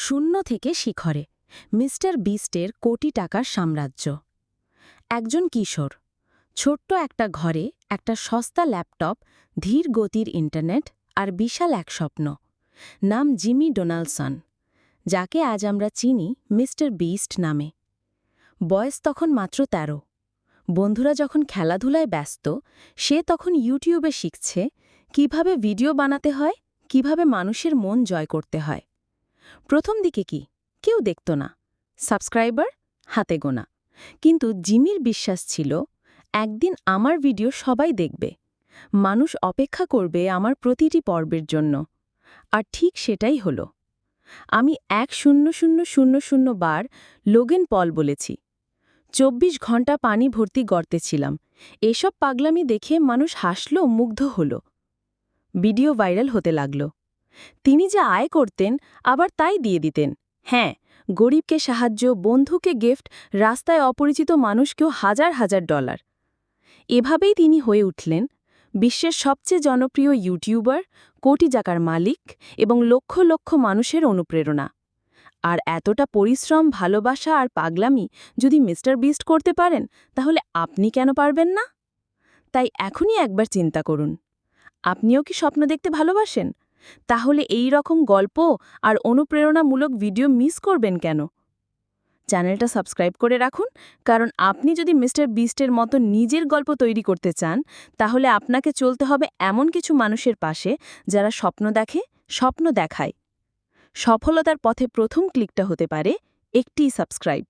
শূন্য থেকে শিখরে মিস্টার বিস্টের কোটি টাকার সাম্রাজ্য। একজন কিশোর, ছোট্ট একটা ঘরে একটা সস্তা ল্যাপটপ, ধীর গতির ইন্টারনেট আর বিশাল এক স্বপ্ন। নাম জিমি ডোনাল্ডসন, যাকে আজ আমরা চিনি মিস্টার বিস্ট নামে। বয়স তখন মাত্র ১৩। বন্ধুরা যখন খেলাধুলায় ব্যস্ত, সে তখন ইউটিউবে শিখছে কিভাবে ভিডিও বানাতে হয়, কিভাবে মানুষের মন জয় করতে হয়। প্রথম দিকে কি কেউ দেখত না, সাবস্ক্রাইবার হাতে গোনা। কিন্তু জিমির বিশ্বাস ছিল, একদিন আমার ভিডিও সবাই দেখবে, মানুষ অপেক্ষা করবে আমার প্রতিটি পর্বের জন্য। আর ঠিক সেটাই হলো। আমি ১,০০,০০০ বার লোগেন পল বলেছি, ২৪ ঘন্টা পানি ভর্তি গর্তে ছিলাম। এসব পাগলামি দেখে মানুষ হাসল, মুগ্ধ হল। ভিডিও ভাইরাল হতে লাগল। তিনি যা আয় করতেন আবার তাই দিয়ে দিতেন। হ্যাঁ, গরিবকে সাহায্য, বন্ধুকে গিফট, রাস্তায় অপরিচিত মানুষকেও হাজার হাজার ডলার। এভাবেই তিনি হয়ে উঠলেন বিশ্বের সবচেয়ে জনপ্রিয় ইউটিউবার, কোটি টাকার মালিক এবং লক্ষ লক্ষ মানুষের অনুপ্রেরণা। আর এতটা পরিশ্রম, ভালোবাসা আর পাগলামি যদি মিস্টার বিস্ট করতে পারেন, তাহলে আপনি কেন পারবেন না? তাই এখনই একবার চিন্তা করুন, আপনিও কি স্বপ্ন দেখতে ভালোবাসেন? তাহলে এই রকম গল্প আর অনুপ্রেরণামূলক ভিডিও মিস করবেন কেন? চ্যানেলটা সাবস্ক্রাইব করে রাখুন, কারণ আপনি যদি মিস্টার বিস্টের মতো নিজের গল্প তৈরি করতে চান, তাহলে আপনাকে চলতে হবে এমন কিছু মানুষের পাশে যারা স্বপ্ন দেখে, স্বপ্ন দেখায়। সফলতার পথে প্রথম ক্লিকটা হতে পারে একটি সাবস্ক্রাইব।